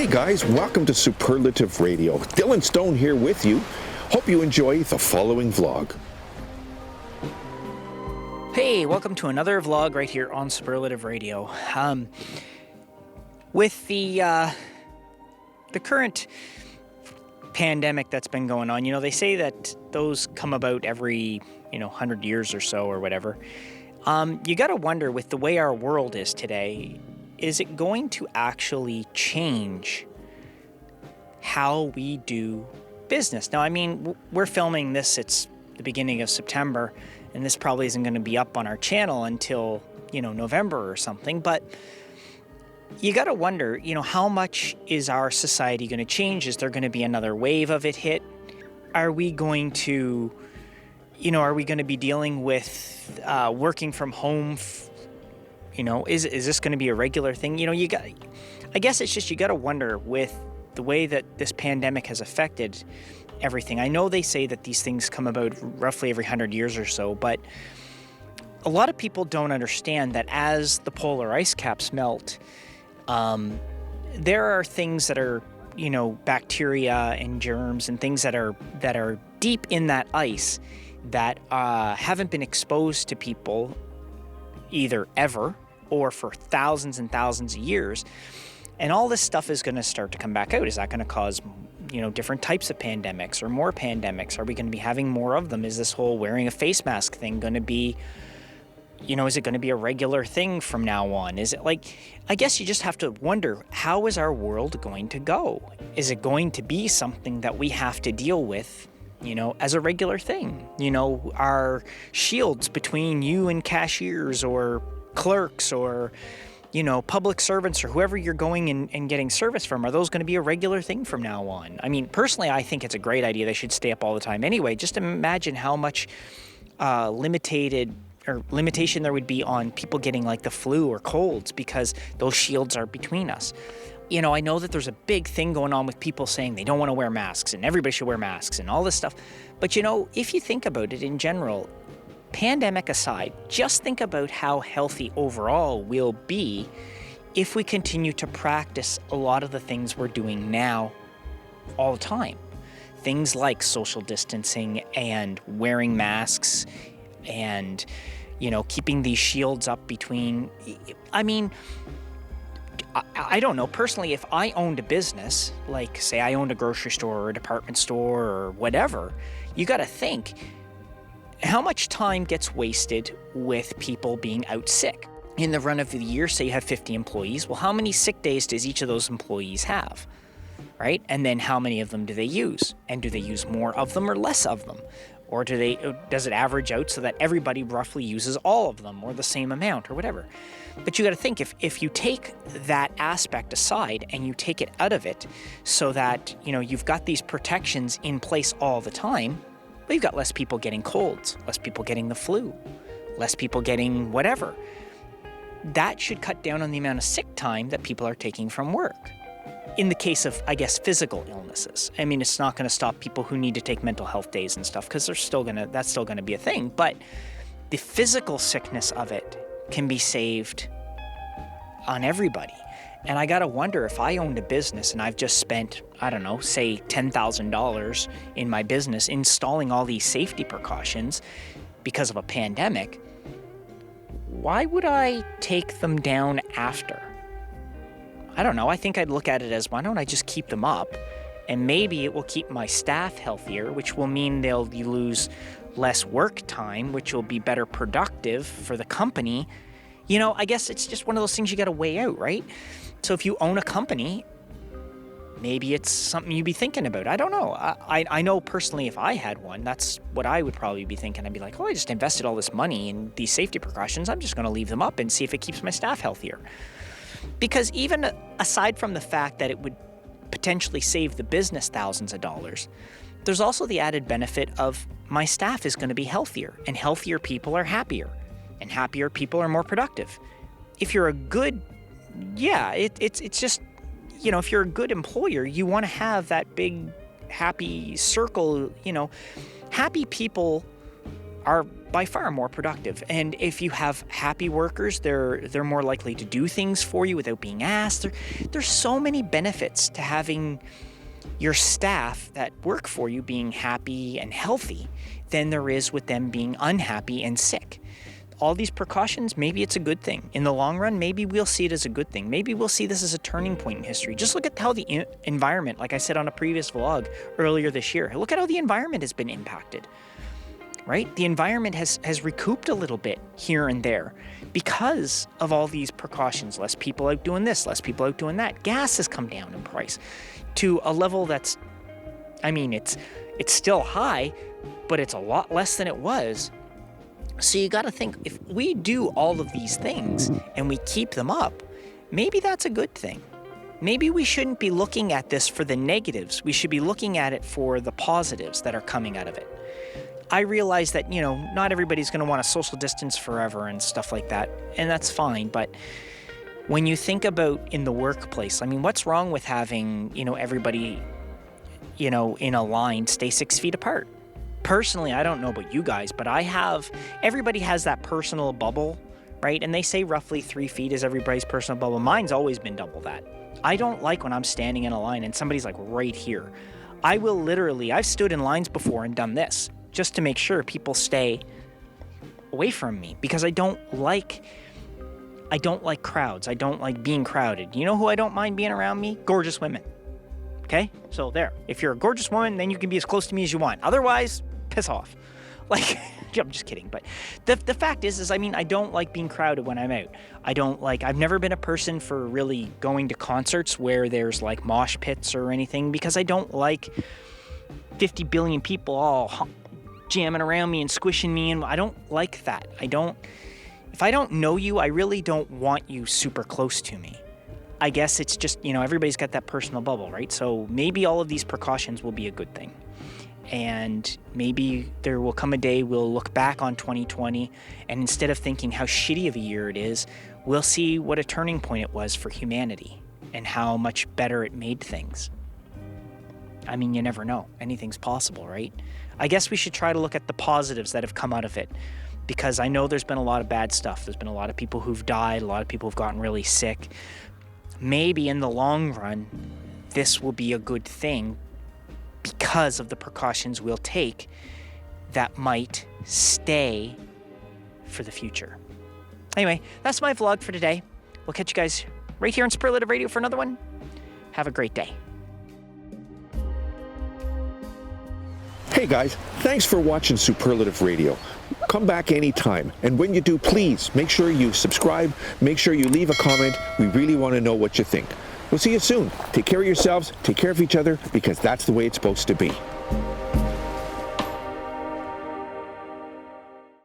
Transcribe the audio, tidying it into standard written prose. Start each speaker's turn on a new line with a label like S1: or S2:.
S1: Hey guys, welcome to Superlative Radio. Dylan Stone here with you. Hope you enjoy the following vlog.
S2: Hey, welcome to another vlog right here on Superlative Radio. With the current pandemic that's been going on, they say that those come about every, 100 years or so or whatever. You got to wonder, with the way our world is today, is it going to actually change how we do business? Now, we're filming this, it's the beginning of September, and this probably isn't going to be up on our channel until, November or something, but you got to wonder, how much is our society going to change? Is there going to be another wave of it hit? Are we going to, be dealing with working from home? Is this going to be a regular thing? I guess it's just, you got to wonder with the way that this pandemic has affected everything. I know they say that these things come about roughly every 100 years or so, but a lot of people don't understand that as the polar ice caps melt, there are things that are, bacteria and germs and things that are deep in that ice that haven't been exposed to people either ever or for thousands and thousands of years. And all this stuff is going to start to come back out. Is that going to cause, different types of pandemics or more pandemics? Are we going to be having more of them? Is this whole wearing a face mask thing going to be, is it going to be a regular thing from now on? Is it I guess you just have to wonder, how is our world going to go? Is it going to be something that we have to deal with, as a regular thing? Our shields between you and cashiers or clerks or, public servants or whoever you're going and getting service from, are those going to be a regular thing from now on? Personally, I think it's a great idea. They should stay up all the time anyway. Just imagine how much limitation there would be on people getting the flu or colds because those shields are between us. I know that there's a big thing going on with people saying they don't want to wear masks and everybody should wear masks and all this stuff. But if you think about it in general, pandemic aside, just think about how healthy overall we'll be if we continue to practice a lot of the things we're doing now all the time. Things like social distancing and wearing masks and, keeping these shields up between. I don't know. Personally, if I owned a business, say I owned a grocery store or a department store or whatever, you got to think, how much time gets wasted with people being out sick? In the run of the year, say you have 50 employees, well, how many sick days does each of those employees have, right? And then how many of them do they use? And do they use more of them or less of them? Or does it average out so that everybody roughly uses all of them or the same amount or whatever? But you got to think, if you take that aspect aside and you take it out of it so that, you've got these protections in place all the time, well, you've got less people getting colds, less people getting the flu, less people getting whatever. That should cut down on the amount of sick time that people are taking from work. In the case of, physical illnesses. It's not going to stop people who need to take mental health days and stuff, because that's still going to be a thing. But the physical sickness of it can be saved on everybody. And I got to wonder, if I owned a business and I've just spent, say $10,000 in my business installing all these safety precautions because of a pandemic, why would I take them down after? I don't know. I think I'd look at it as, why don't I just keep them up? And maybe it will keep my staff healthier, which will mean they'll lose less work time, which will be better productive for the company. I guess it's just one of those things you got to weigh out, right? So if you own a company, maybe it's something you'd be thinking about. I don't know. I know personally, if I had one, that's what I would probably be thinking. I'd be like, I just invested all this money in these safety precautions. I'm just going to leave them up and see if it keeps my staff healthier. Because even aside from the fact that it would potentially save the business thousands of dollars, there's also the added benefit of my staff is going to be healthier, and healthier people are happier, and happier people are more productive. If you're a good, it's just, if you're a good employer, you want to have that big happy circle. Happy people are by far more productive. And if you have happy workers, they're more likely to do things for you without being asked. There's so many benefits to having your staff that work for you being happy and healthy than there is with them being unhappy and sick. All these precautions, maybe it's a good thing. In the long run, maybe we'll see it as a good thing. Maybe we'll see this as a turning point in history. Just look at how the environment, like I said on a previous vlog earlier this year, look at how the environment has been impacted, right? The environment has recouped a little bit here and there because of all these precautions. Less people out doing this, less people out doing that. Gas has come down in price to a level that's, I mean, it's still high, but it's a lot less than it was. So you got to think, if we do all of these things and we keep them up, maybe that's a good thing. Maybe we shouldn't be looking at this for the negatives. We should be looking at it for the positives that are coming out of it. I realize that, not everybody's going to want to social distance forever and stuff like that, and that's fine. But when you think about in the workplace, I mean, what's wrong with having, everybody, in a line stay 6 feet apart? Personally, I don't know about you guys, but everybody has that personal bubble, right? And they say roughly 3 feet is everybody's personal bubble. Mine's always been double that. I don't like when I'm standing in a line and somebody's like right here. I've stood in lines before and done this just to make sure people stay away from me, because I don't like crowds. I don't like being crowded. You know who I don't mind being around me? Gorgeous women. Okay? So there. If you're a gorgeous woman, then you can be as close to me as you want. Otherwise, piss off. Like, I'm just kidding. But the fact is I don't like being crowded when I'm out. I've never been a person for really going to concerts where there's like mosh pits or anything, because I don't like 50 billion people all jamming around me and squishing me, and I don't like that. If I don't know you, I really don't want you super close to me. I guess it's just, everybody's got that personal bubble, right? So maybe all of these precautions will be a good thing. And maybe there will come a day we'll look back on 2020, and instead of thinking how shitty of a year it is, we'll see what a turning point it was for humanity and how much better it made things. I mean, you never know. Anything's possible, right? I guess we should try to look at the positives that have come out of it, because I know there's been a lot of bad stuff. There's been a lot of people who've died, a lot of people who've gotten really sick. Maybe in the long run, this will be a good thing because of the precautions we'll take that might stay for the future. Anyway, that's my vlog for today. We'll catch you guys right here on Superlative Radio for another one. Have a great day.
S1: Hey guys, thanks for watching Superlative Radio. Come back anytime, and when you do, please make sure you subscribe, make sure you leave a comment. We really want to know what you think. We'll see you soon. Take care of yourselves, take care of each other, because that's the way it's supposed to be.